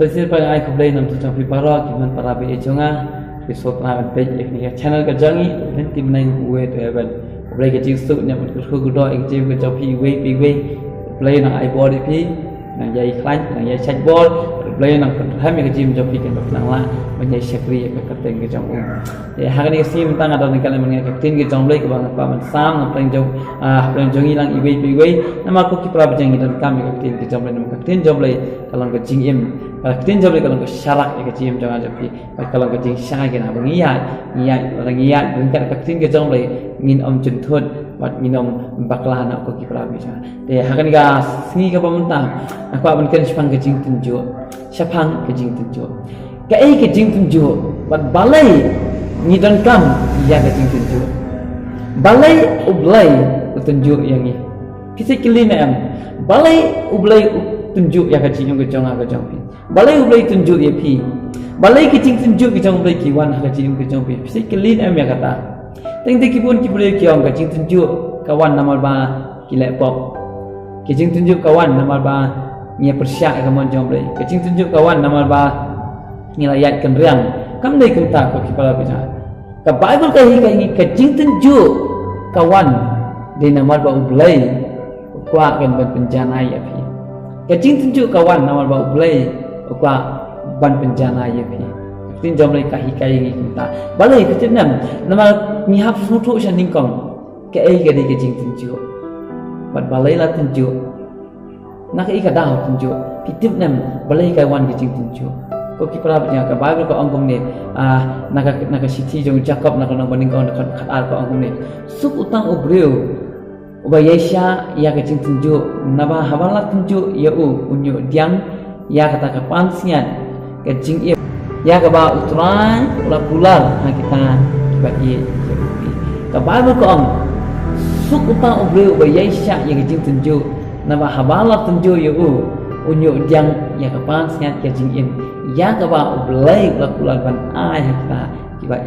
Sesir pada ai kublai nam tu sampai para kiman para be jonga episode na page ni channel ka jangi len tim nai we to evan kublai ka jing su nya ku do ek jim ka jopi we pi we kublai na ai body pi na yai klan na yai chat ball kublai na ka ham ka jim jopi kan nang la man yai shakri ka ka teng ka jong te ha ni sim tang ada ni kan man ka tin ka jong blai ka bang pa man sam na pleng jong pleng jongi lang i we pi we na ma ko ki pra jangi dan kam ka tin ka jong blai na ka tin jong blai kalang ka jing im tin jom le kalau ke syarak ke jim jangan jadi kalau ke jing syai ke na ngiat orang ngiat bungkat ke tin ke jom le ngin om juntut buat minum baklah nak ko ki prabi sa te hakan ga singi ka pamunta aku aban kan sepang ke jing tunjuk sepang ke jing tunjuk ke jing tunjuk buat balai ni dan kam ya ke jing tunjuk balai ublai tunjuk yang ni kita kelina am balai ublai tunjuk ya ke jing ke jong aga jong balai ublai tunjuk ya pi balai kicing tunjuk kicang ublai kiwan ha kicing kicang pi pisi kelin am ya kata teng te kibun kiblai kiong kicing tunjuk kawan nomor ba kilek pop kicing tunjuk kawan nomor ba nya persyak kamon jong blai kicing tunjuk kawan nomor ba ngilayat kenriang kam dei kunta ko kipala bisa ka bible ka hi ka ngi kicing tunjuk kawan de nomor ba ublai kwa kan penjana ya pi kicing tunjuk kawan nomor ba ublai qua ban penjana ya pi tin jom lai kahi kai ngi kita balai ke tenam nama ni hap sutu shan ningkong ke ai ke ke jing tunjuk bat balai la tunjuk nak ai ka dah tunjuk pitip nam balai kai wan ke jing tunjuk ko ki pra nya ka bible ko angkong ne naka siti jong jakob naka nang ningkong nak khat ko angkong ne sup utang obreu ubayesha ya ke jing tunjuk naba hawala tunjuk ya unyu diang ya kata ke pansian ke jing ya ke ba utrai pular ha kita bagi ke bible ko ang suk utang obre ubayesha ya ke jing tunjuk naba habala tunjuk ya unyu diang ya ke pansian ke jing ya ke ba ublai pular ban ai kita kiba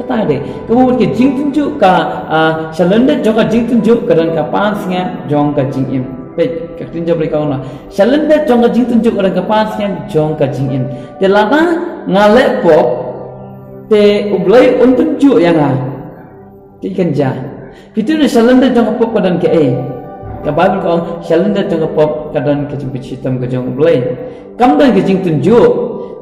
kata de kemudian ke jing tunjuk ka shalenda jong ka jing tunjuk kadan ka pansian jong ka jing baik katin jom mereka ona shalenda jong ka jing tunjuk orang kapasian jong ka jing in te lana ngalek pop te ublai untunjuk yang ti kanja fitu ne shalenda jong ka pop kadan ke ka bible ko shalenda jong ka pop kadan ke jing pichitam ka jong ublai kam dan ke jing tunjuk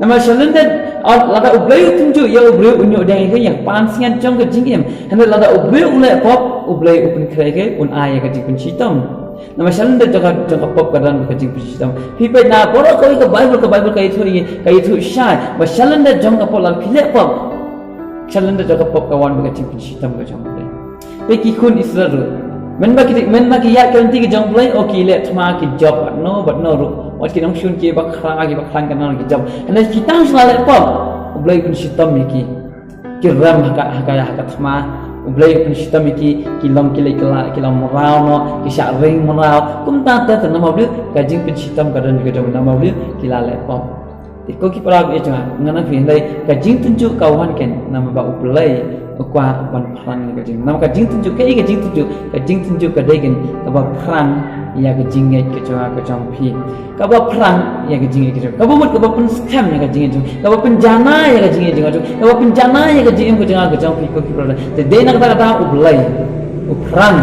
nama shalenda lada ublai tunjuk ya ublai unyu dang ke yang pansian jong ka jing im hande lada ublai ulai pop ublai upun kreke un aya ka jing pichitam nama shalenda jong pop kadan ka jing pichitam pipe na poro ko ka bible ka itu syai ba shalenda jong ka pop la phile pop shalenda jong ka pop ka wan ka jing pichitam ka jong de pe ki khun israel men ba ki ya kan ti ki jong blai o ki le thma ki job no but no ru wat ki nong shun ki ba khra ki ba khlan kan ki job and kita shalale pop blai pichitam ki ram haka thma ublai pun sitam iki kilom kilam morau no kisah ring morau kum tata nama beliau kajing pun sitam kadan juga nama beliau kila lepop iko ki parab e janga ngana findai kajing tunjuk kawan ken nama ba ublai kwa ban pran kajing nama kajing tunjuk kajing tunjuk kadegen ka ba pran ya kajing ke janga ka jang phi ka ba pran ya kajing ke ka ba mut ka ba pun scam ya kajing ka ba penjana ya kajing ka ba penjana ya kajing ka janga ka jang phi ko ki parab te de na kata ublai upran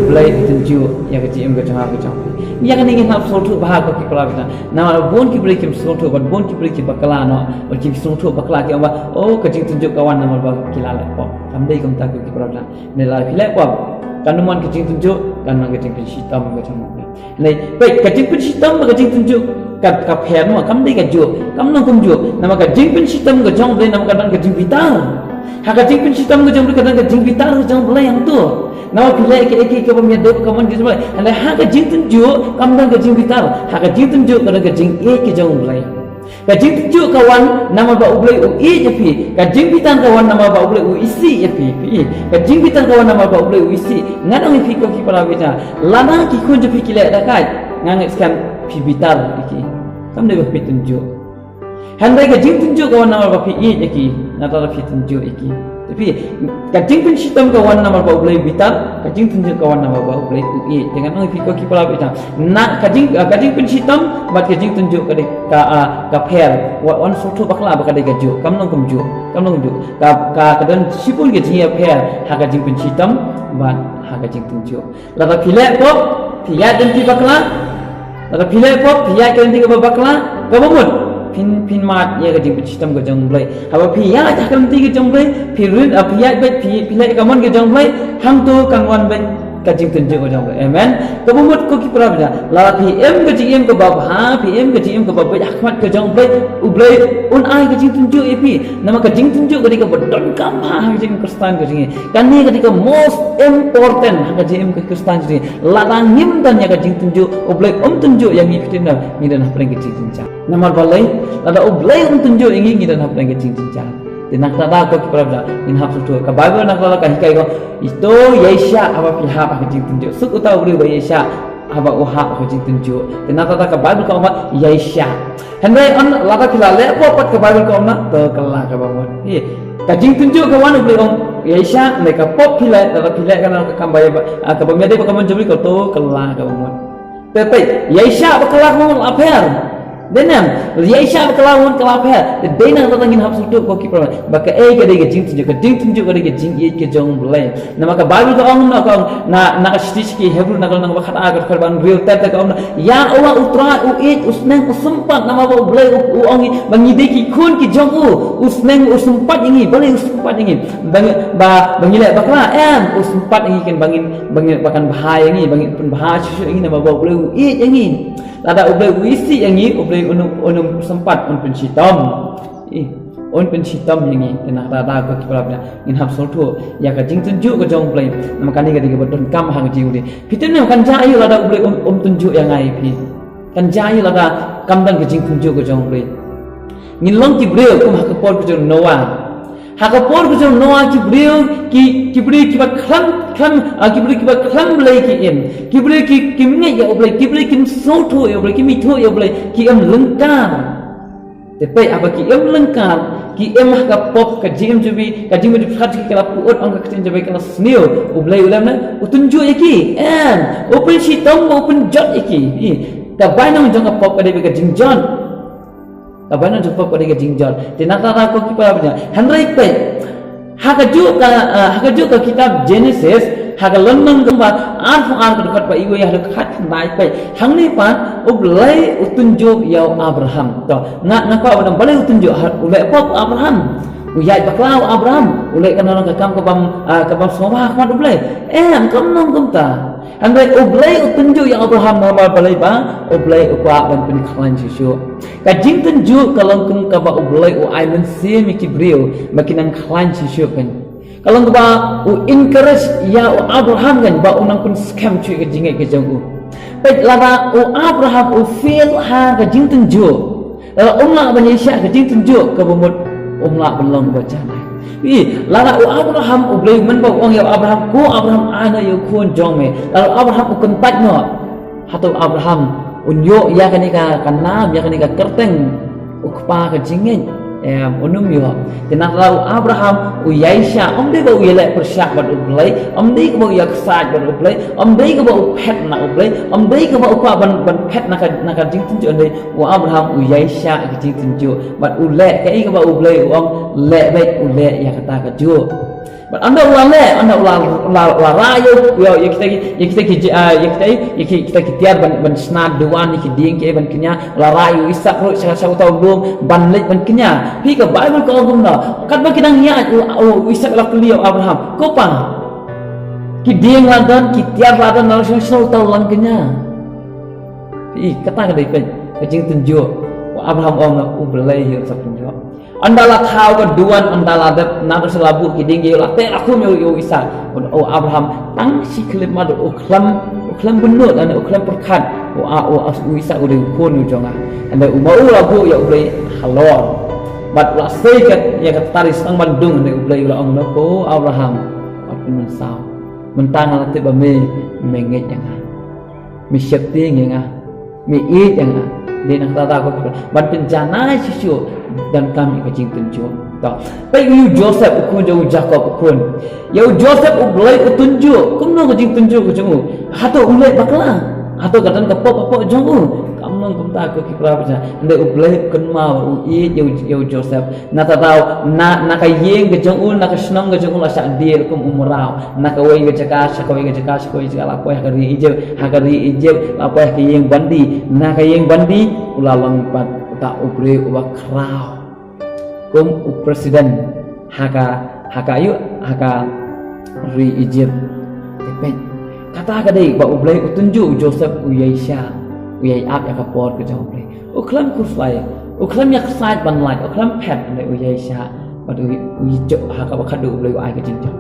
ublai tunjuk ya kajing ka janga ka jang ya kan ingin hap sotu bahag ko ki parab nama bon ki break kim sotu ban bon ki break ki bakala no or ki sotu bakala ki amba oh kajing tunjuk kawan nama ba kilala pop samdai kum tak ki parab ne la phile pop kanuman kecing tunjuk kanang kecing pichitam ka jang nei baik kecing pichitam ka kecing tunjuk ka pher no kam dei ka ju kam no kum ju nama kecing pichitam ka jang dei nama kadang kecing bitar ha kecing pichitam ka jang kadang kecing bitar ka jang blai yang tu nama pilai ke pemia dep kaman di semua anda ha kecing tunjuk kam dang kecing bitar ha kecing tunjuk kadang kecing ke jang blai kajing tunjuk kawan nama ba ublai u je pi kajing bitan kawan nama ba ublai u isi je pi kajing bitan kawan nama ba ublai u isi ngadang pi ko ki para bita lana ki kun je pi kile da kai nganget skan pi bitar iki kam de ba pi tunjuk handai kajing tunjuk kawan nama ba pi je ki nata pi tunjuk iki Tapi kajing pun sistem kawan nama bau belai bitar, kajing tunjuk kawan nama bau belai UI. Dengan orang fikir kita lah bitar. Nak kajing pun sistem, mat kajing tunjuk ke pair. Wan suatu bakla bakal gajuk. Kamu nongkum juk. Kadang sipul kajing ya pair. Hak kajing pun sistem, mat hak kajing tunjuk. Lalu pilih dan pilih bakla. Lalu pilih dan pilih bakla. Kamu mud. Pin mat ya kajing sistem ke jong blai apa pia aja kan ti ke jong blai pirun pia bet pilai kamon ke jong blai hang tu kangwan bet kajing tunjuk ke jong blai amen kabumut ko ki prabja la pm ke jing ke bab ha pm ke jing ke bab ahmad ke jong blai ublai un ai kajing tunjuk epi nama kajing tunjuk ke bodon kam ha kajing kristan ke jing kan ni ketika most important kajing ke kristan jing la ngim dan ya kajing tunjuk ublai tunjuk yang ni fitina ni dan apa yang kajing tunjuk nama balai ada ublai tunjuk ingin dan apa yang kajing tunjuk dan nak tada ko ki prabja in hap tu ka bible nak tada ka hikai ko itu yesha apa pihak kajing tunjuk suk uta ublai ba yesha apa uha kajing tunjuk dan nak tada ka bible ko ma yesha hendai on lata kila le ko pat ka bible ko ma to kala ka bawon kajing tunjuk kawan ublai ong yesha mereka pop pilai tada pilai kana ka kambaya ka bamede ka man jabri ko to kala ka bawon tepe yesha ba kala ko aper denam yesha kelawan kelapah denang tatangin hap sutu ko ki pro baka ke de jing tunjuk ke de jing ke jong blai na maka bible ko ong na stitch ki hebrew na ko bakhat agar korban real tata ko ya Allah utra usnang usempat nama bo blai ong bangi de ki kun ki jong usnang usempat ingi boleh usempat ingi bangile bakla usempat ingi kan bangin bahkan bahaya ingi bangin pun bahaya ingi nama bo blai ingi ada ublai wisi yang ini ublai unum sempat un pensitam un pensitam yang ini tenang tada ko kiprabnya in hab soltu ya ka jing tunjuk ko jong ublai nama kani ka diga bodon kam hang jiu di pitene kan jayu ada ublai tunjuk yang ai pi kan jayu ada kam dan ka jing tunjuk ko jong ublai ngilong ki breu ko hak por ko jong noa hakapor ko jong noa ki breu ki breu ki ba klam blai ki em ki breu ki mingai ya oblai ki breu ki soto ya oblai ki mitho ya oblai ki em lengkar tepai apa ki em lengkar ki em ka pop ka jim jubi ka jim jubi khat ki kala puot ang ka tin jabai kala sneo oblai ulam na utunju yaki open shitom open jot yaki ka bainang jong ka pop ka de ka jingjon kabana jumpa pada jingjal tenata ko ki parabnya handrai pe hakaju ka kitab Genesis hagalonnang gamba ar dekat pa iwe ya dekat nai pe hangni pa ublai utunjuk ya Abraham to ngako abang balai utunjuk ulai pop Abraham uyai baklau Abraham ulai kana ka kam soma khmat ublai kam nong kumta andai ublai utunjuk yang Abraham nama balai ba ublai ukwa ban pun klan jisu kajing tunjuk kalau kum ka ba ublai u aiman se mi kibriu makinan klan jisu kan kalau ba u encourage ya Abraham kan ba unang pun scam cui ke jingai ke jong pe laba u Abraham u fail ha kajing tunjuk umla ban Yesha kajing tunjuk ke bumut umla belong baca lala Abraham ublai men ba ong ya Abraham ko Abraham ana yo kun jong me lalu Abraham ukun pat no hatu Abraham unyo ya kanika kanam ya kanika kerteng ukpa ka jingen unum yo tenak lalu Abraham u Yesha omde ba uyele persyak bat ublai omde ko ba yak saj bat ublai omde ko ba pet na ublai omde ko ba ukpa ban pet na ka jing tunjuk ande u Abraham u Yesha ka jing tunjuk bat ule kai ko ba ublai ong le baik ule ya kata ka ju bat anda ulah rayo yo kita tiar ban snad duan ki ding ke ban kenya ulah rayo isak ro sa tahu belum ban lek ban kenya pi ka bible ko gumna kat ba kinang ya isak la kelio Abraham ko pa ki ding ladan ki tiar ladan na sa tahu lang kenya kata ka dai ka jing tunjuk Abraham ong ublai yo sa tunjuk andala thau ka duan andala dat na selabu kiding yo la te aku yo isa Abraham tang si klim mad uklam bunut ane uklam perkat isa udah kun jonga anda umau labu ya ublai halor bat la seikat ya kataris ang bandung ane ublai la ong ko Abraham atun sao mentang la te ba me menget yang mi syepti yang mi it yang dia nak tata ko ban penjana sisu dan kami ke jing tunjuk tau pai yu Joseph ukun jau Jacob ukun yau Joseph ublai utunjuk kumno ke jing tunjuk ke jungu hato ulai bakla hato katan ke pop jungu kamno kumta ke kipra baca ande ublai ukun mau ui yau Joseph na tau na ka yeng ke jungu na ka snong ke jungu la sa dir kum umrau na ka wei ke jaka sakoi ke jaka la poi hakari ije la poi ke yeng bandi na ka yeng bandi ulalang pat ta ubre uba krau kum presiden haka ri Egypt tepet kata kadai ba ublai utunju Joseph uyaisha uyai ap ya kapor ke jawab uklam kuflai uklam yak side ban light uklam pet le uyaisha padu ujo haka bakadu ublai ai ke jinjo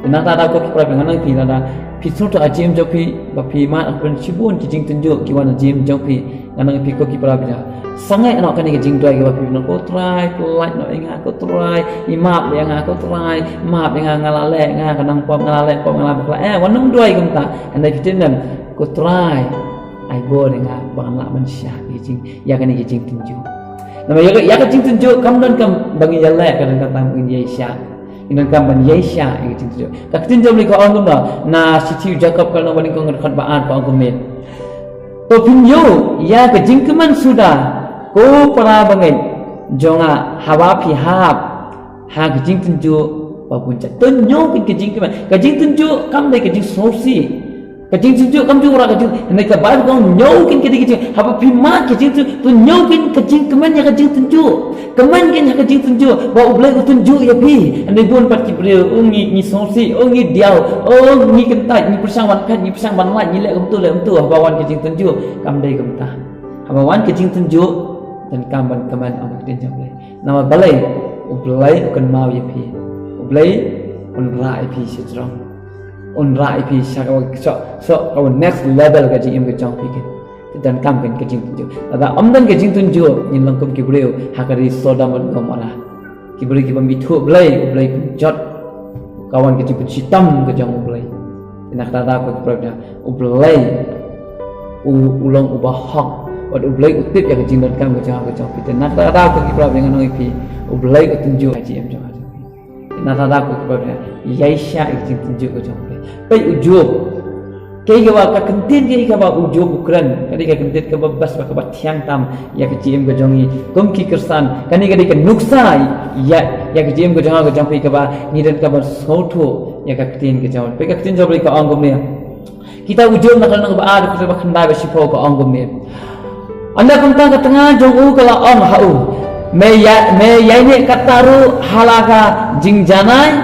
na ta ko kipra bengan pi na pisut ajim jopi ba pi ma apun sibun jing tunjuk kiwan ajim jopi nang pi ko kipra bja sangai anak kan ke jing doi ke ba pi no ko try polite no inga ko try imap yang ko try map yang ngalale nga kanang pom ngalale bakla wanung doi kumta andai fitin ko try ai bo dengan bangla manusia ke jing ya kan ke jing tunjuk nama ya ke jing tunjuk kam dan kam bangi yale kan kata Indonesia inan kam ban Yesia ke jing tunjuk ka tinjau ni ko angum na sitiu Jacob kalau bani ko ngat baan ko angum me to pinyo ya ke jing keman sudah ko para bangai jonga hawa pi hap ha ke jing tunjuk ba punca tunyo ke jing keman ke jing tunjuk kam dai ke jing sosi ke jing tunjuk kam ju ora ke jing nei ka ba ko nyo kin ke jing hawa pi ma ke jing tu nyo kin ke jing keman ya ke jing tunjuk keman kin ya ke jing tunjuk ba ublai tunjuk ya pi andai bon pat ki bre ungi ni sosi ungi diau ungi kentai ni persang wan kan ni persang ban wan ni le tu ba wan ke jing tunjuk kam dai kam ta hawa wan ke jing tunjuk dan kamban keman anak dia jawab nama balai ublai ukan mau ya pi ublai unra ip strong unra ip so kau next level ke jing ke jong pikir dan kamban ke jing tunjuk ada amdan ke jing tunjuk ni langkum ki breu hakari sodam dan gomora ki breu ki pamitu ublai jot kawan ke jing hitam ke jong ublai nak tata ko problem ublai ulang ubah hak Wad ublai utip ya kecing dan kam kecang kita nak tak ada aku kiprab dengan orang ipi ublai utunjuk IGM jangan nak tak ada aku kiprab Yaisha kecing tunjuk kecang pai ujub kai gawa ka kentin kai gawa ujub ukran kadi ka kentin ka babas ka bathiang tam ya kecing gajongi kum ki kersan kani kadi ka nuksa ya kecing gajang pai ka ba nidan ka bar soto ya ka kentin gajang pai ka kentin job ka anggum ne kita ujub nak nang ba ada ka khanda ba sipo ka anggum ne anda kumta ke tengah jong kalau om hau me ya ini kataru halaka jing janai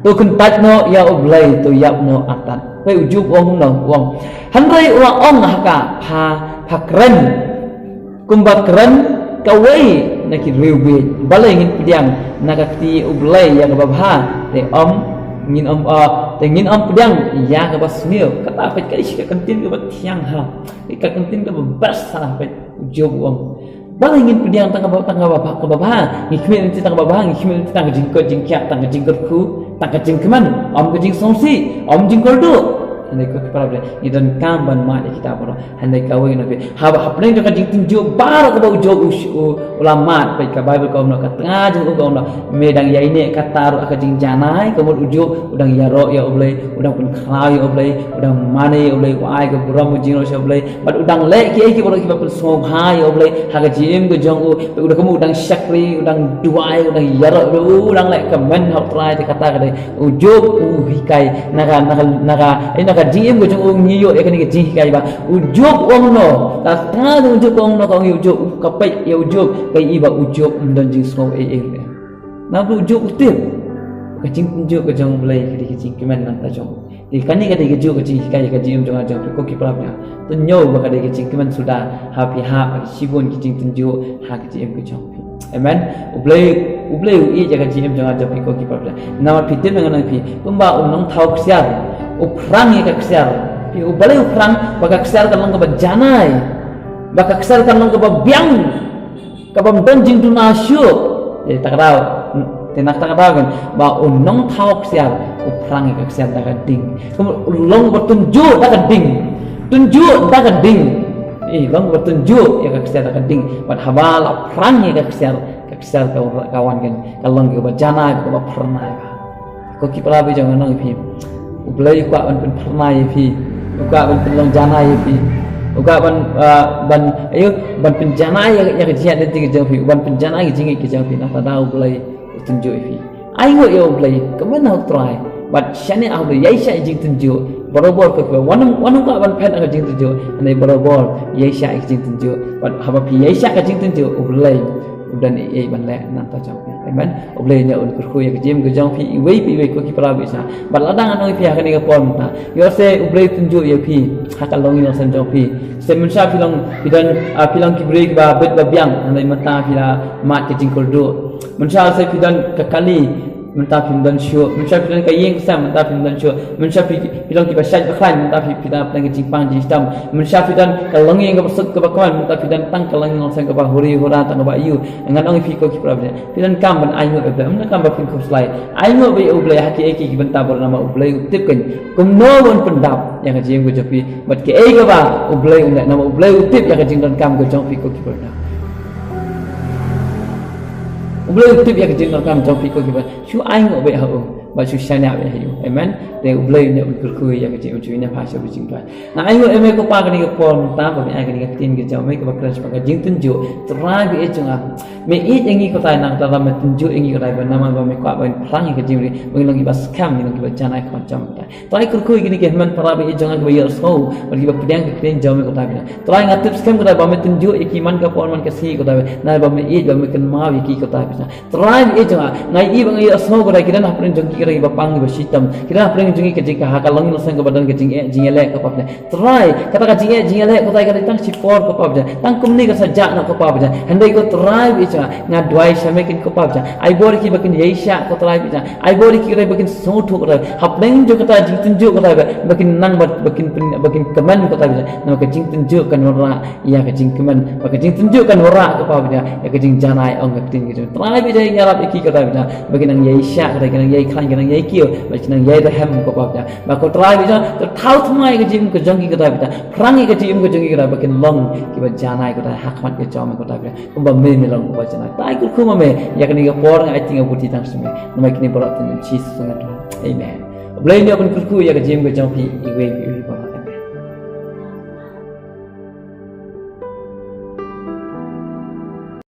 tu kentat no ya ublai tu yap no atat pe ujub om no om handai uang om haka pa keren kumbat keren kawai nak riwe balai ngin pidiang nak ti ublai yang babha te om ngin om ngin om pedang ya ke basmil kata apa kali sih kentin ke tiang ha ka kentin ke bebas salah pe ujub om bang ngin pedang tangga bapak ke babah ngikmin nanti tangga babah ngikmin nanti tangga jingkiat tangga jingkerku tangga jingkeman om ke jing songsi om jingkoldo handai ko problem idan kamban ma kita paro handai kawai nabi haba hapne jo ka jing tunjuk bar ko ujub ulama pe ka bible ko no ka tengah jing ko no medang ya ini kataru ka jing janai ko ujub udang yaro ya ublai udang pun khlai ublai udang mane ublai wai ko buram jing no ublai bat udang le ki bolo ki pun som hai ublai ha ka jim ko jong udang kamu udang syakri udang duai udang yaro udang le ka men hok trai te kata ka ujub hikai naga jim ko jong ngiyo e kan ke jih kai ba ujub ong no ta ta ujub ong no kong ujub kapai ya ujub kai iba ujub dan jing so na ujub utip ka jing ujub ko jong blai ke jing kemen nan ta jong di kani ka de ujub ko jing kai ka jim jong ajang ko ki prapnya to nyo ba ka de jing kemen sudah happy ha sibun ki jing tunjuk ha ki jim ko jong amen ublai i jaga jim jong ajang ko ki prapnya na pitin dengan pi kumba unong thau ksiar uprang ya keksiar pi ubalai uprang baka keksiar kan long ke janai baka keksiar kan long ke biang ka bam donjing dunasyo ya tak tahu tenak tak tahu kan ba unong thau keksiar uprang ya keksiar daga ding long bertunjuk daga ding tunjuk daga ding long bertunjuk ya keksiar daga ding bat habal uprang ya keksiar kesal kawan kan kalau ke bajana ke pernah ko ki prabe jangan nang pi ublai ko an pernah pi uka ban long jana pi uka ban ayo ban penjana ya ke jiat de jang pi ban penjana ke jang pi na ta ublai tunjuk pi ayo yo ublai kemana try but shane au de yaisha jing tunjuk borobar ko wanung ka ban pen aga jing tunjuk nei borobar yaisha jing tunjuk but haba pi yaisha ka jing tunjuk ublai dan ai ban le nan ta jang pi amen ublai nya un ko ya ke jim ke jang pi wei ko ki prabe sa but ladang anoi pi ka ni ka pon ta yo se ublai tunjuk ya pi hakal long yo san jang pi se mensha pilong pidan pilang ki break ba bet ba biang nei mata pila mat ke jing koldo mensha se pidan ka kali mentah pindan show mentah pindan kayeng sam mentah pindan show mentah pindan kita syaj baklan mentah pindan pindan jipang jistam mentah pindan kalongi yang kemasuk ke bakwan mentah pindan tang kalongi ngoseng ke bahuri hura tang ke bayu ngan ong fi ko ki prabnya pindan kam ban ayu be amna kam ba pin ko slai ayu be ublai haki eki ki benta bernama ublai utip kan kumno won pendap yang kajing ko japi bat ke ai ke ba ublai unda nama ublai utip yang kajing dan kam ko jong fi ko ki prabnya ublai utip ya kecil kam jong piko kiba shu ai ngo be ha ba shu shana be ha yu amen de ublai ne ulkur ya kecil ucu ne phasha bu jing pai na ai ngo eme ko pa kani ko pon ta ba ai kani ka tin ke jong me ko ba crash pa ka jing tunju trai be chunga me i engi ko tai nang ta me tunju engi ko tai ba nama ba me ko ba phang ke jing ri me longi ba scam ni longi ba jana ko jong ta trai kur gini ke man para be jong ko ya so ba ki ba pdiang ke kren jong me ko ta ba trai ngatip scam ko ta ba me tunju iki man ka pon man ka si ko ta na ba me i ba me kan ma ki ko ta terakhir itu ngai i bang i asmo ko kira na pren jong kira ba pang ba sitam kira pren jong ke jika ha kalong no sang ke badan ke jing ele ko pa terakhir kata ka jing ele ko ta ka tang sipor ko pa tang kumni ka sajak na ko pa handai ko terakhir itu nga dwai shamekin ko pa ai bor ki bakin yeisha ko terakhir itu ai bor ki kira bakin sotu ko hapeng jo kata jing tunjuk ko ta bakin nang bakin keman ko ta na ka jing tunjuk kan ora ya ka jing keman ka jing tunjuk kan ora ko pa ya ka jing janai ong ka tin gitu terakhir itu ngarap iki kata bina bagi nang yeisha kata nang yei khan nang yei kio bagi nang yei rahem ko pa bina ba ko trai bina to thau thmai ke jim ko jongi kata bina prangi ke jim ko jongi kata bagi long ki ba janai kata hakmat ke jom kata bina ko ba me long ko ba janai tai ko kuma me ya kani ga por ngai tinga buti tang sume nama kini borat tin chi sungat amen blai ni kon ku ya ke jim ko jongi iwe